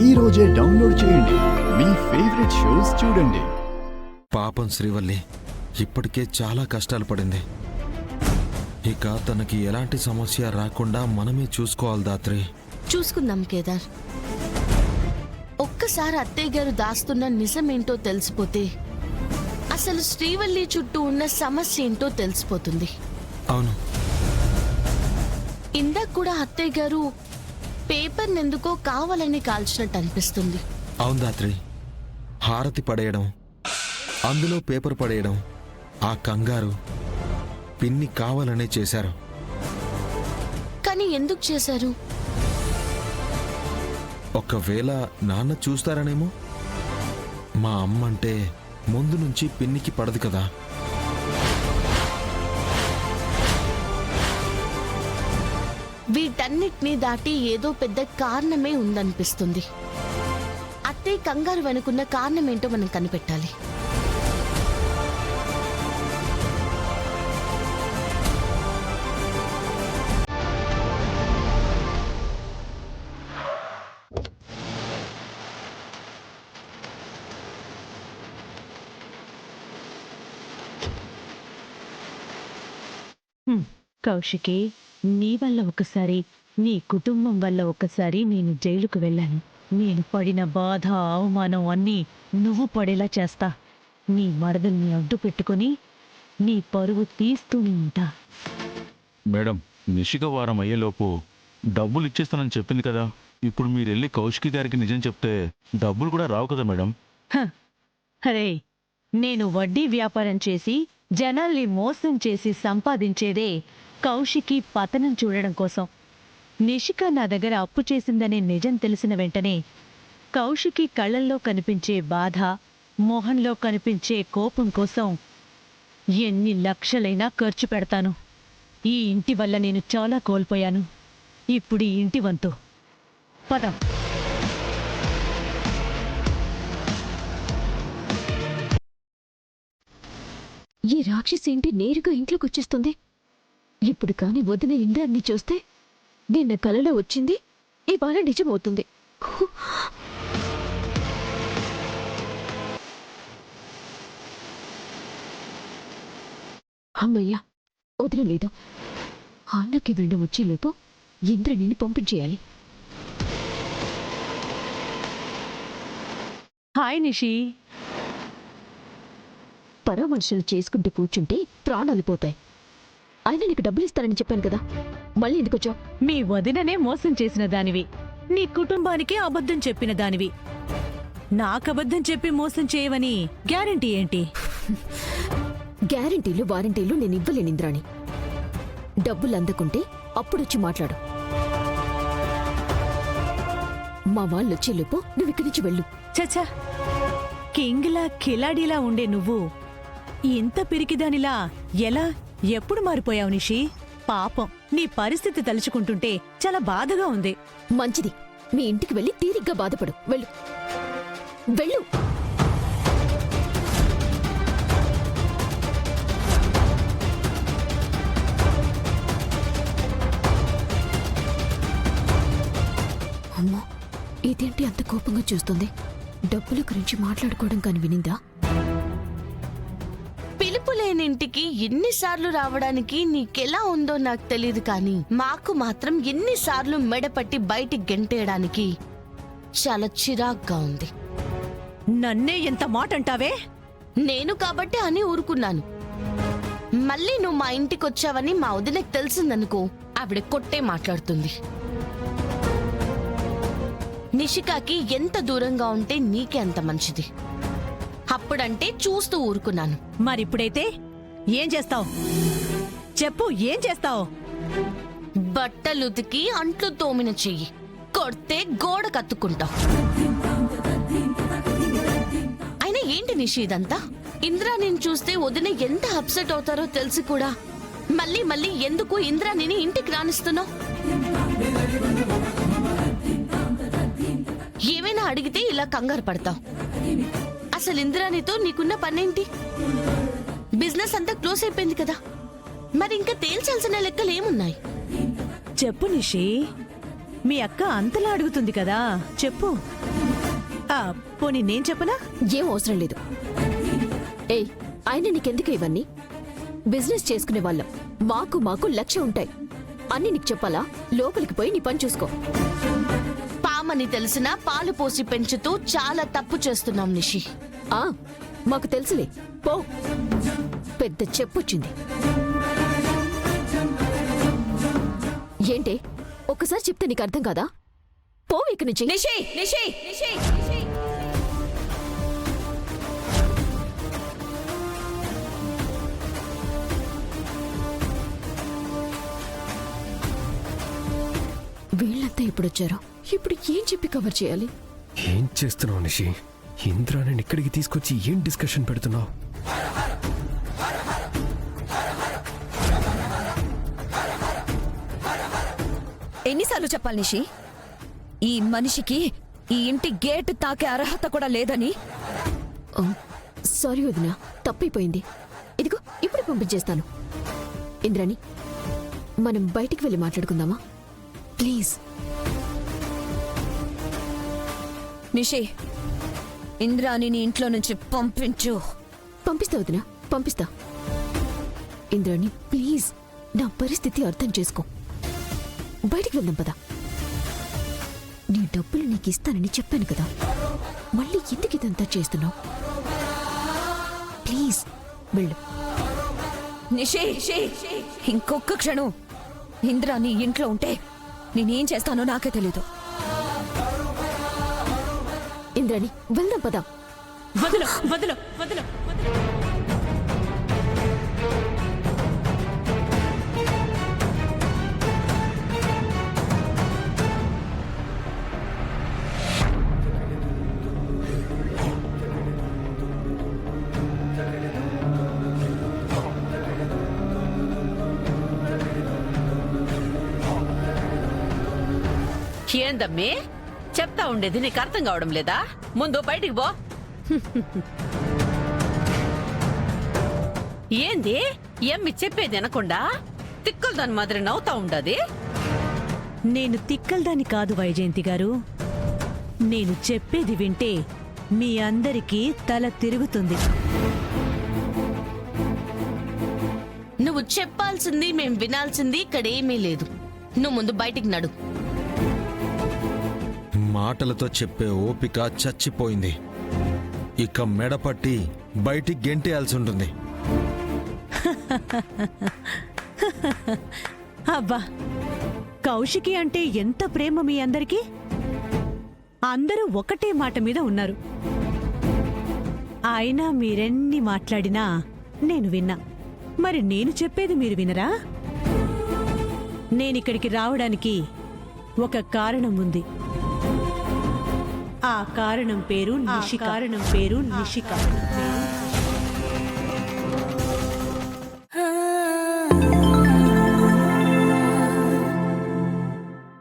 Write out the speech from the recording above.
ఈ రోజే డౌన్లోడ్ చేయండి. మీ ఫేవరెట్ షోస్ చూడండి. పాపం శ్రీవల్లి ఇప్పటికే చాలా కష్టాలు పడింది. ఇక తనకి ఎలాంటి సమస్య రాకుండా మనమే చూసుకోవాలి దాత్రి. చూసుకుందాం కేదార్. ఒక్కసారి అత్తయ్య గారు దాస్తున్న నిజమేంటో తెలిసిపోతే అసలు శ్రీవల్లి చుట్టూ ఉన్న సమస్య ఏంటో తెలిసిపోతుంది. అవును, ఇందాక కూడా అత్తయ్య గారు పేపర్ ఎందుకో కావాలని కాల్చినట్టు అనిపిస్తుంది. అవును దాత్రి, హారతి పడేయడం, అందులో పేపర్ పడేయడం, ఆ కంగారు పిన్ని కావాలనే చేశారు. కానీ ఎందుకు చేశారు? ఒకవేళ నాన్న చూస్తారనేమో. మా అమ్మంటే ముందు నుంచి పిన్నికి పడదు కదా. వీటన్నిటినీ దాటి ఏదో పెద్ద కారణమే ఉందనిపిస్తుంది. అత్తయ్య కంగారు వెనుకున్న కారణం ఏంటో మనం కనిపెట్టాలి. కౌశికి, నీ వల్ల ఒకసారి, నీ కుటుంబం వల్ల ఒకసారి నేను జైలుకు వెళ్ళాను. నేను పడిన బాధ, అవమానం అన్నీ నువ్వు పడేలా చేస్తా. నీ మరదల్ని అడ్డు పెట్టుకుని నీ పరువు తీస్తూనే ఉంటా. మేడం, నిషిక వారం అయ్యేలోపు డబ్బులు ఇచ్చేస్తానని చెప్పింది కదా. ఇప్పుడు మీరెళ్ళి కౌశికి గారికి నిజం చెప్తే డబ్బులు కూడా రావు కదా మేడం. హరే, నేను వడ్డీ వ్యాపారం చేసి జనాల్ని మోసం చేసి సంపాదించేదే కౌశికి పతనం చూడడం కోసం. నిషిక నా దగ్గర అప్పు చేసిందనే నిజం తెలిసిన వెంటనే కౌశికి కళ్ళల్లో కనిపించే బాధ, మొహంలో కనిపించే కోపం కోసం ఎన్ని లక్షలైనా ఖర్చు పెడతాను. ఈ ఇంటి వల్ల నేను చాలా కోల్పోయాను. ఇప్పుడు ఈ ఇంటి వంతు. పదం. ఈ రాక్షసి ఏంటి నేరుగా ఇంట్లోకి వచ్చేస్తుంది? ఇప్పుడు కాని వదిన ఇంద్రాన్ని చూస్తే నిన్న కలలో వచ్చింది ఇవాళ నిజమవుతుంది. అమ్మయ్యా, వదిలేదు. అన్నకి వెళ్ళి వచ్చేలోపు ఇంద్రని పంపించేయాలి. హాయ్ నిషి. పరామర్శలు చేసుకుంటూ కూర్చుంటే ప్రాణాలు పోతాయి. అయినా నీకు డబ్బులు ఇస్తానని చెప్పాను కదా, మళ్ళీ ఎందుకొచ్చావు? మీ వదిననే మోసం చేసిన దానివి, నీ కుటుంబానికే అబద్ధం చెప్పిన దానివి. నాకబద్ధం చెప్పి మోసం చేయవని గ్యారంటీ ఏంటి? గ్యారంటీలు వారంటీలు నేను ఇవ్వలేను ఇంద్రాణి. డబ్బులు అందకుంటే అప్పుడొచ్చి మాట్లాడు. మా వాళ్ళొచ్చేలోపు నువ్వు ఇక్కడి నుంచి వెళ్ళు. చచ్చా, కింగ్లా కిలాడీలా ఉండే నువ్వు ఇంత పిరికిదానిలా ఎలా, ఎప్పుడు మారిపోయావు నిషి? పాపం, నీ పరిస్థితి తలుచుకుంటుంటే చాలా బాధగా ఉంది. మంచిది, మీ ఇంటికి వెళ్ళి తీరిగ్గా బాధపడు. వెళ్ళు వెళ్ళు. అమ్మో, ఇదేంటి అంత కోపంగా చూస్తుంది? డబ్బుల గురించి మాట్లాడుకోవడం కాని వినిందా? పిలుపు లేని ఇంటికి ఎన్నిసార్లు రావడానికి నీకెలా ఉందో నాకు తెలియదు, కానీ మాకు మాత్రం ఎన్నిసార్లు మెడపట్టి బయటికి గెంటేయడానికి చాలా చిరాగ్గా ఉంది. నన్నే ఎంత మాట అంటావే? నేను కాబట్టి అని ఊరుకున్నాను. మళ్ళీ నువ్వు మా ఇంటికి వచ్చావని మా వదినకు తెలిసిందనుకో, ఆవిడ కొట్టే మాట్లాడుతుంది. నిషికాకి ఎంత దూరంగా ఉంటే నీకే అంత మంచిది. అప్పుడంటే చూస్తూ ఊరుకున్నాను. మరిప్పుడైతే ఏం చేస్తావు? చెప్పు, ఏం చేస్తావు? బట్టలుతికి అంట్లు తోమిన చెయ్యి, కొడితే గోడ కత్తుకుంటావు. అయినా ఏంటి నిషి ఇదంతా? ఇంద్రా నేను చూస్తే వదిన ఎంత అప్సెట్ అవుతారో తెలిసి కూడా మళ్ళీ మళ్ళీ ఎందుకు ఇంద్రాణిని ఇంటికి రానిస్తున్నావు? ఏమైనా అడిగితే ఇలా కంగారు పడతావు. అసలు ఇంద్రాణితో నీకున్న పనేంటి? బిజినెస్ అంతా క్లోజ్ అయిపోయింది కదా, మరి ఇంకా తేల్చాల్సిన లెక్కలేమున్నాయి? చెప్పు నిషి, మీ అక్క అంతలా అడుగుతుంది కదా చెప్పు. పోనీ నేను చెప్పనా? ఏం అవసరం లేదు. ఏయ్, ఆయన నీకెందుకు ఇవన్నీ? బిజినెస్ చేసుకునే వాళ్ళం, మాకు లక్ష్యం ఉంటాయి. అన్ని నీకు చెప్పాలా? లోపలికి పోయి నీ పని చూసుకో. పామని తెలిసినా పాలు పోసి పెంచుతూ చాలా తప్పు చేస్తున్నాం నిషి. మాకు తెలుసులే, పో. పెద్ద చెప్పొచ్చింది. ఏంటే, ఒక్కసారి చెప్తే నీకు అర్థం కాదా? పో ఇక్కడి నుంచి. నిషి నిషి నిషి నిషి. వీళ్ళంతా ఇప్పుడొచ్చారు. ఇప్పుడు ఏం చెప్పి కవర్ చేయాలి? ఏం చేస్తున్నావు నిషి? ఇంద్రాని ఇక్కడికి తీసుకొచ్చి ఏం డిస్కషన్ పెడుతున్నావు? ఎన్నిసార్లు చెప్పాలి నిషి, ఈ మనిషికి ఈ ఇంటి గేటు తాకే అర్హత కూడా లేదని? సారీ వదినా, తప్పైపోయింది. ఇదిగో ఇప్పుడు పంపించేస్తాను. ఇంద్రాణి, మనం బయటికి వెళ్ళి మాట్లాడుకుందామా ప్లీజ్? నిషి, ఇంద్రాని నీ ఇంట్లో నుంచి పంపించు. పంపిస్తా వదినా, పంపిస్తా. ఇంద్రాణి ప్లీజ్, నా పరిస్థితి అర్థం చేసుకో. బయటికి వెళ్దాం పదా. నీ డబ్బులు నీకు ఇస్తానని చెప్పాను కదా, మళ్ళీ ఎందుకు ఇదంతా చేస్తున్నావు? ప్లీజ్ వెళ్ళు. నిషి, ఇంకొక క్షణం ఇంద్రాని ఇంట్లో ఉంటే నేనేం చేస్తానో నాకే తెలీదు. ఇంద్రాణి వెళ్దాం పదా. వదలు వదలు వదలు వదలు. ఏందమ్మి చెప్తా ఉండేది నీకు అర్థం కావడం లేదా? ముందు బయటికి పో. ఏంది ఎమ్మి చెప్పేది అనకుండా తిక్కులు దాని మాదిరి నవ్వుతా ఉండది? నేను తిక్కల్దాని కాదు వైజయంతి గారు. నేను చెప్పేది వింటే మీ అందరికీ తల తిరుగుతుంది. నువ్వు చెప్పాల్సింది మేం వినాల్సింది ఇక్కడేమీ లేదు. నువ్వు ముందు బయటికి నడు. మాటలతో చెప్పే ఓపిక చచ్చిపోయింది. ఇక మెడపట్టి బయటికి గెంటేయాల్సి ఉంటుంది. అబ్బా, కౌశికి అంటే ఎంత ప్రేమ మీ అందరికీ. అందరూ ఒకటే మాట మీద ఉన్నారు. అయినా మీరెన్ని మాట్లాడినా నేను విన్నా. మరి నేను చెప్పేది మీరు వినరా? నేనిక్కడికి రావడానికి ఒక కారణం ఉంది. ఆ కారణం పేరు నిషిక.